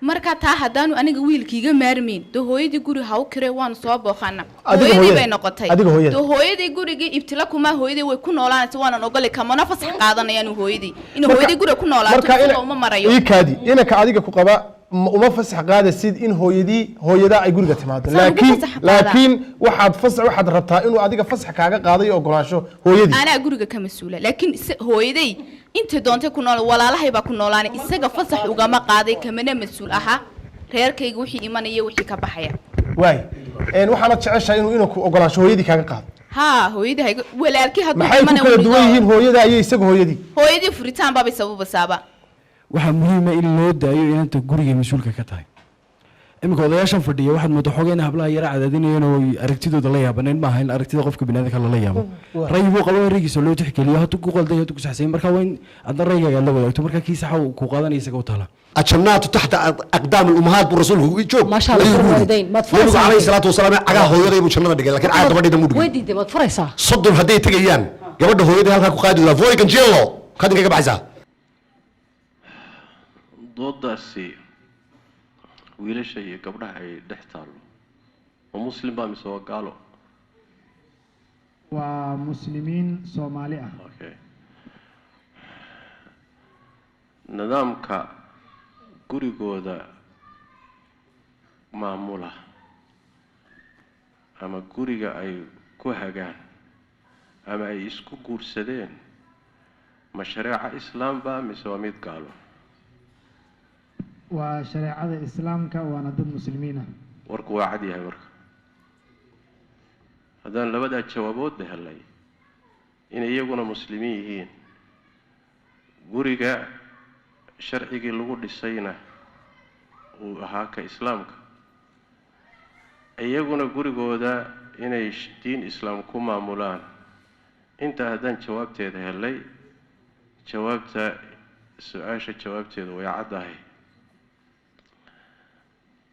marka taa haddaanu aniga wiilkiiga maarmeyn do hooyadii guri ha u kirey waan soo booqana hooyadii bay noqotay do hooyadii gurigii ibtila kuma hooyadii way ku noolaanaysaa waan ogolay kamana fasax qaadanayaan hooyadii in hooyadii guri ku noolaato uma marayo iikaadi inaka adiga ku qaba uma fasax qaadasid in hooyada ay guriga timaado laakiin waxaad rabtaa inuu adiga fasax kaaga qaadayo ogolaansho hooyadii ana guriga ka masuula laakiin hooyaday inta doonta ku nool walaalahay baa ku noolaanay isaga fasax ugama qaaday kamana masuul aha reerkayga wixii imanaya wixii ka baxaya waay waxaana jeceshahay inuu ku ogolaansho hooyadii kaaga qaado hooyadii walaalkii haduu imanay maxay ku duwan yihiin hooyada iyo isaga hooyadii furitaan baa sababasaaba waxa muhiim ah in loo daayo inanta guriga masuulka ka tahay imika odayaashan fadhiya waxaad moodaa xogeen hablaha yara cadaadinayeen oo aragtidooda la yaabaneen ma aha in aragtida qofka bini'aadamka la yaabo ray buu qabo raygiisa loo tixgeliyo haduu ku qalday haduu ku saxsay marka waa in adna raygaga la wadaagto marka kiisa xaw ku qaadanaysa isaga u taala الجنات تحت أقدام الأمهات برسوله يجوب ما شاء الله والدين ما تفرس عليه الصلاة والسلام عقاه هو يدي بجنة دقيقة لكن عاد بدي دمود ودي ما تفرسها صدر هدي تجيان قبل هو يدي هالك قائد ولا فوق كنجيلو خدني كيف بعزها ضد السي ويلا شيء قبلها دحتالو ومسلم بام سوا قالوا ومسلمين صومالية اوكي نظامك gurigooda maamula ama guriga ay ku hagaan ama ay isku guursadeen ma shariica islaam ba mise waa mid gaalo waa shariicada islaamka waana dad muslimiina warku waa cad yahay marka haddaan labada jawaabood helay in iyaguna muslimiin yihiin guriga sharcigii lagu dhisayna uu ahaa ka islaamka iyaguna gurigooda inay diin islaam ku maamulaan inta haddaan jawaabteeda helay jawaabta su'aasha jawaabteeda way caddahay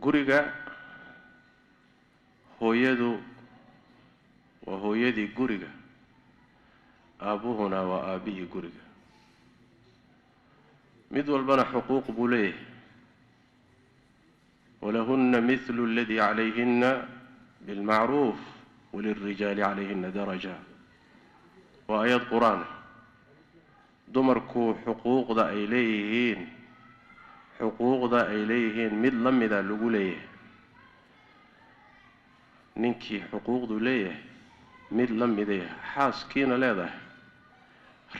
guriga hooyadu waa hooyadii guriga aabuhuna waa aabihii guriga mid walbana xuquuq buu leeyahay ولهن مثل الذي عليهن بالمعروف وللرجال عليهن درجة وآيات قرآن دمركو حقوق ذا إليهن حقوق ذا إليهن مدلم ذا لقوليه ننكي حقوق ذو ليه مدلم ذا حاس كينا لا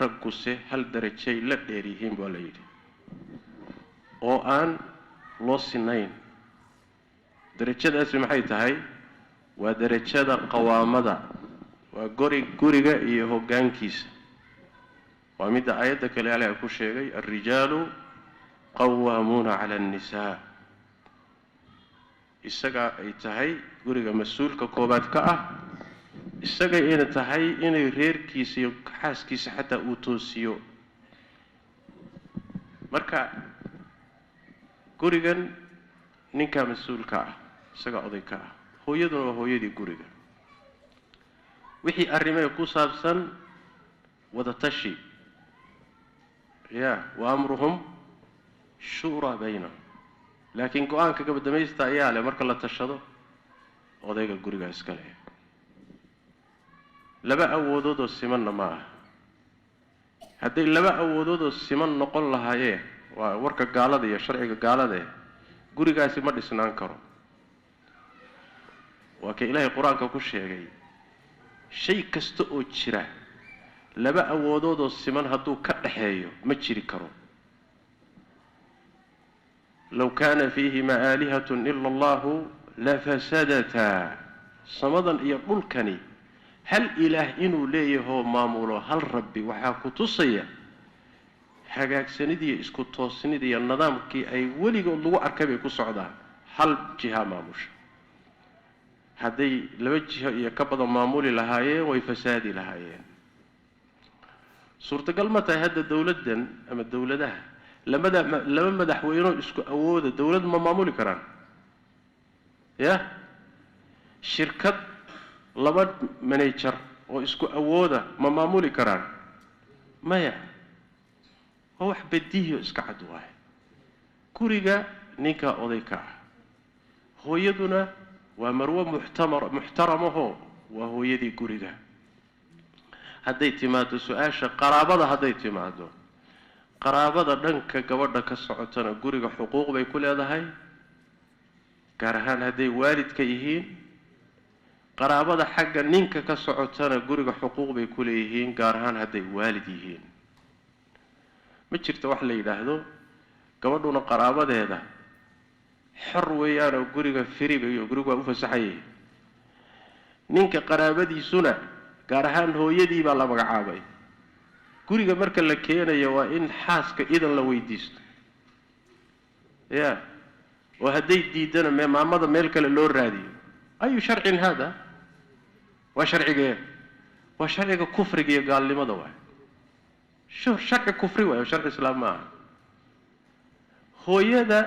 رقصه هل درجة لا ديريهن بالليل أو أن لوسنين درجadaasi maxay tahay waa darajada qawaamada waa guriga iyo hoggaankiisa waa mid aayada kale Ilaahay ku sheegay ar-rijaalu qawwamuna 'ala an-nisaa isaga ay tahay guriga mas'uulka koobaad ka ah isaga ay tahay inay reerkiisa iyo xaaskiisa xataa uu toosiyo marka gurigan ninka mas'uulka ah isaga oday ka ah hooyaduna waa hooyadii guriga wixii arrimaha ku saabsan wada tashi wa amruhum shura baynahum laakiin go'aanka gabadhamaysta ayaa leh marka la tashado odayga guriga iska leh laba awoodood oo simanna ma aha hadday laba awoodood oo siman noqon lahaayeen waa warka gaalada iyo sharciga gaalada gurigaasi ma dhisnaan karo waa ka Ilaahay quraanka ku sheegay shay kasta oo jira laba awoodood oo siman hadduu ka dhaxeeyo ma jiri karo law kana fiihima aalihatun illa allahu la fasadata samadan iyo dhulkani hal ilaah inuu leeyahay maamulo hal rabbi waxa ku tusaya hagaagsanidii isku toosnidii nidaamkii ay weligood lagu arkay bay ku socdaan hal jiha maamusha hadday laba jiho iyo ka badan maamuli lahaayeen way fasaadi lahaayeen suurtagal ma tahay hadda dawladdan ama dawladaha laba madaxweyne isku awooda dawlad ma maamuli karaan shirkad laba manager oo isku awooda ma maamuli karaan maya wax badiyo iska cad waay guriga ninka oday ka ah hooyaduna waa marwo muxtaramaho waa hooyadii guriga hadday timaado su-aasha qaraabada hadday timaado qaraabada dhanka gabadha ka socotana guriga xuquuq bay ku leedahay gaar ahaan hadday waalidka yihiin qaraabada xagga ninka ka socotana guriga xuquuq bay ku leeyihiin gaar ahaan hadday waalid yihiin ma jirto wax la yidhaahdo gabadhuna qaraabadeeda xor weeyaanoo guriga firiba iyo gurigu waa u fasaxayay ninka qaraabadiisuna gaar ahaan hooyadii baa la magacaabay guriga marka la keenayo waa in xaaska idan la weydiisto ya oo hadday diidana maamada meel kale loo raadiyo ayu sharcin hada waa sharcigee waa sharciga kufriga iyo gaalnimada waay sharci kufri waay sharci islaam ma aha hooyada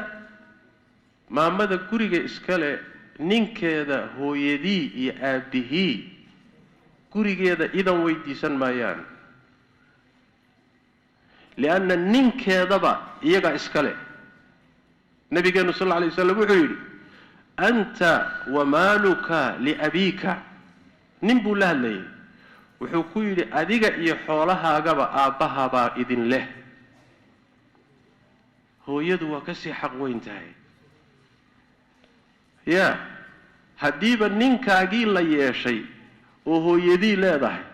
maamada guriga iskale ninkeeda hooyadii iyo aabihii gurigeeda idan weydiisan maayaan lianna ninkeedaba iyagaa iskale nabigeenu sal alla alay wasalam wuxuu yidhi anta wamaaluka liabiika nin buu la hadlayay wuxuu ku yidhi adiga iyo xoolahaagaba aabbahabaa idin leh hooyadu waa kasii xaq weyn tahay ya haddiiba ninkaagii la yeeshay oo hooyadii leedahay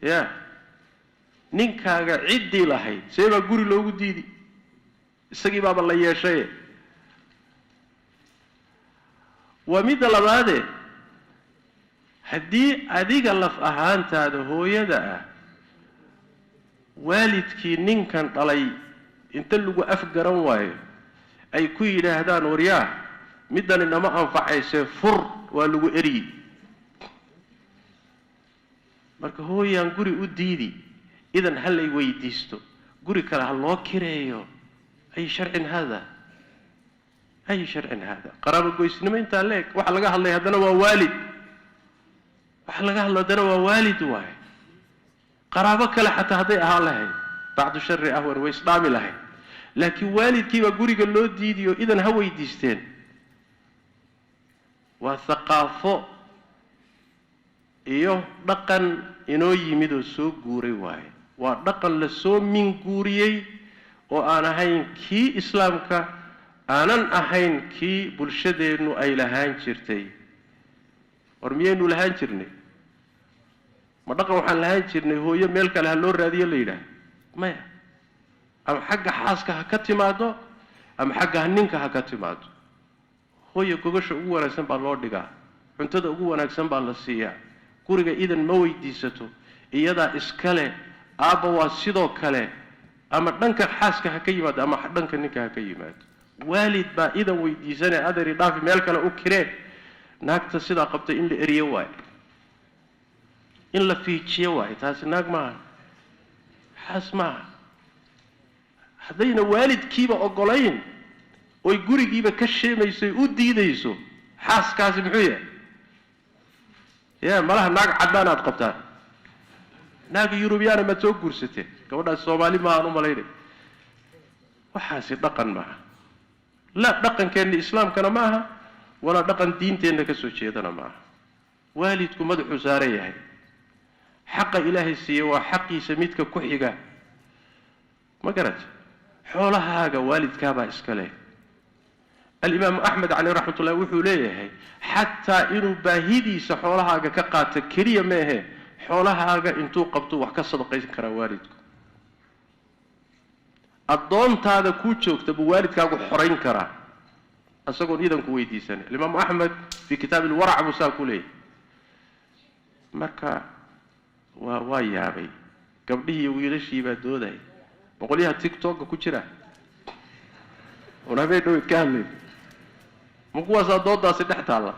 ya ninkaaga ciddii lahayd see baa guri loogu diidi isagii baaba la yeeshaye waa midda labaade haddii adiga laf ahaantaada hooyada ah waalidkii ninkan dhalay inta lagu afgaran waayo ay ku yidhaahdaan waryaa middan inama anfacaysee fur waa lagu eryi marka hooyaan guri u diidi idan ha lay weydiisto guri kale ha loo kireeyo ay sharcin hada ay sharcin hada qaraabo goysnimo intaa leeg waxa laga hadlay haddana waa waalid waxa laga hadlo haddana waa waalid waaye qaraabo kale xataa hadday ahaan lahayd bacdu shari ahwan way isdhaami lahayd laakiin waalidkiibaa guriga loo diidiyo idan ha weydiisteen waa thaqaafo iyo dhaqan inoo yimid oo soo guuray waaye waa dhaqan la soo minguuriyey oo aan ahayn kii islaamka aanan ahayn kii bulshadeennu ay lahaan jirtay war miyaynu lahaan jirnay ma dhaqan waxaan lahaan jirnay hooyo meel kale ha loo raadiyo la yidhaah maya ama xagga xaaska ha ka timaado ama xagga ninka ha ka timaado hooyo gogasha ugu wanaagsan baa loo dhigaa cuntada ugu wanaagsan baa la siiyaa guriga idan ma weydiisato iyadaa iskale aabba waa sidoo kale ama dhanka xaaska ha ka yimaado ama dhanka ninka ha ka yimaado waalid baa idan weydiisanee adari dhaafi meel kale u kireen naagta sidaa qabtay in la eriyo waayo in la fiijiyo waayo taasi naag maaha xaas maaha haddayna waalidkiiba ogolayn oy gurigiiba ka sheemayso u diidayso xaaskaasi muxuu yahay ya malaha naag caddaan aad qabtaan naaga yurubiyaana maad soo guursateen gabadhaas soomaali maahaan u malaynay waxaasi dhaqan maaha la dhaqankeenna islaamkana ma aha walaa dhaqan diinteenna ka soo jeedana ma aha waalidku madaxuu saaran yahay xaqa ilaahay siiye waa xaqiisa midka ku xiga ma garat xoolahaaga waalidkaabaa iska leh alimaamu axmed caleyh raxmat ullahi wuxuu leeyahay xataa inuu baahidiisa xoolahaaga ka qaato keliya meehe xoolahaaga intuu qabto wax ka sadaqaysan karaa waalidku addoontaada kuu joogta buu waalidkaagu xorayn karaa isagoon idanku weydiisanay alimaamu axmed fii kitaabi ilwarac buu saa ku leeyahay marka waa yaabay gabdhihii iyo wiilashii baa doodaya boqolyaha tictokga ku jira un habeen dhaweyd ka hadlaysa ma kuwaasaa doodaasi dhex taalla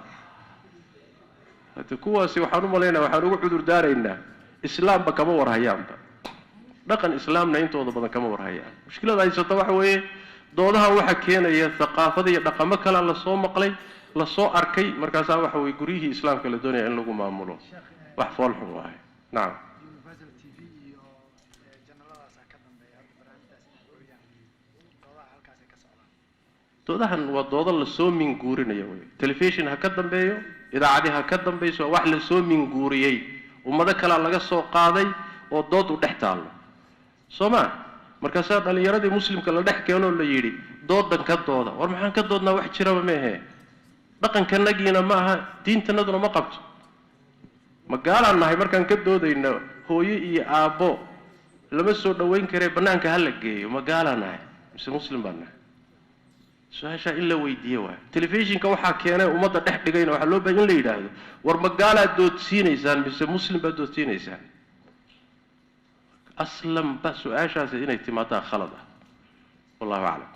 hade kuwaasi waxaan u malaynaya waxaan ugu cudur daaraynaa islaamba kama warhayaanba dhaqan islaamna intooda badan kama warhayaan mushkilada haysata waxa weeye doodahan waxaa keenaya thaqaafada iyo dhaqamo kalea lasoo maqlay lasoo arkay markaasaa waxa weye guryihii islaamka la doonaya in lagu maamulo wax foolxun waahay nacam doodahan waa doodo la soo minguurinaya wey telefishin ha ka dambeeyo idaacadi ha ka dambayso wax la soo minguuriyey ummado kale laga soo qaaday oo dood u dhex taalo Soomaa markaasaa dhalinyaradii muslimka la dhex keeno la yiri doodan ka dooda war maxaan ka doodnaa wax jiraba ma ahe dhaqankanagiina ma aha diintanaduna ma qabto magaalaan nahay markaan ka doodayno hooyo iyo aabbo lama soo dhaweyn karee banaanka hal la geeyo magaalaan nahay mise muslim baan nahay su'aasha illa weydiiyo waa telefishinka waxa keenay ummadda dhex dhigayna waxa loo baahan in la yiraahdo war magaalaad doodsiinaysaan mise muslim baad doodsiinaysaan aslan ba su'aashaasi inay timaadaa khalad ah wallahu a'lam